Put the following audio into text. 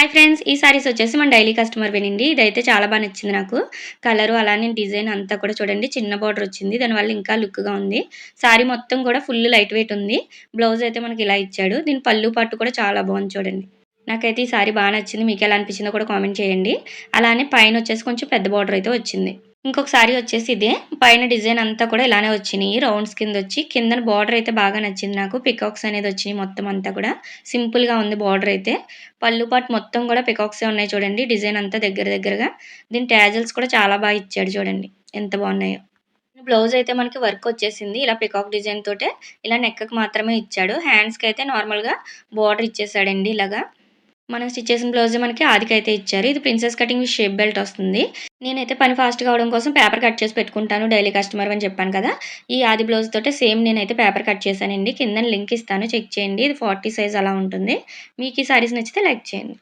Hi friends! ఈ సారీస్ వచ్చేసి మన డైలీ కస్టమర్‌వేనండి. ఇదైతే చాలా నచ్చింది నాకు. కలరు అలానే డిజైన్ అంతా కూడా చూడండి చిన్న బార్డర్ వచ్చింది. దానివల్ల ఇంకా లుక్‌గా ఉంది. సారీ మొత్తం కూడా ఫుల్ లైట్ వెయిట్ ఉంది. బ్లౌజ్ అయితే మనకి ఇలా ఇచ్చాడు. దీని పళ్ళు పట్టు కూడా చాలా బాగుంది చూడండి. నాకైతే ఈ సారీ నచ్చింది. మీకెలా అనిపించిందో కూడా కామెంట్ చేయండి. అలానే పైనొచ్చేసి కొంచెం పెద్ద బార్డర్ అయితే వచ్చింది. ఇంకొక సారీ వచ్చేసి ఇదే. పైన డిజైన్ అంతా కూడా ఇలానే వచ్చినియి. రౌండ్స్ కిందొచ్చి కిందన బార్డర్ అయితే బాగా నచ్చింది నాకు. పికాక్స్ అనేది వచ్చినియి మొత్తం అంతా కూడా. సింపుల్‌గా ఉంది బార్డర్ అయితే. పళ్ళు పాటు మొత్తం కూడా పికాక్సే ఉన్నాయి చూడండి. డిజైన్ అంతా దగ్గరగా. దీని టాజిల్స్ కూడా చాలా బాగా ఇచ్చాడు చూడండి. ఎంత బాగున్నాయో. బ్లౌజ్ అయితే మనకి వర్క్ వచ్చేసింది. ఇలా పికాక్ డిజైన్ తోటే ఇలా నెక్‌కి మాత్రమే ఇచ్చాడు. హ్యాండ్స్‌కి అయితే నార్మల్‌గా బార్డర్ ఇచ్చేసాడండి ఇలాగా. మనం స్టిచ్ చేసిన బ్లౌజే మనకి ఆదికైతే ఇచ్చారు. ఇది princess cutting with shape belt వస్తుంది. నేనైతే పని ఫాస్ట్‌గా అవ్వడం కోసం పేపర్ కట్ చేసి పెట్టుకుంటాను. డైలీ కస్టమర్ అని చెప్పాను కదా! ఈ ఆది బ్లౌజ్ తోటే సేమ్ నేనైతే పేపర్ కట్ చేశానండి. కిందన లింక్ ఇస్తాను చెక్ చేయండి. ఇది 40 సైజ్ అలా ఉంటుంది. మీకు ఈ సారీస్ నచ్చితే లైక్ చేయండి.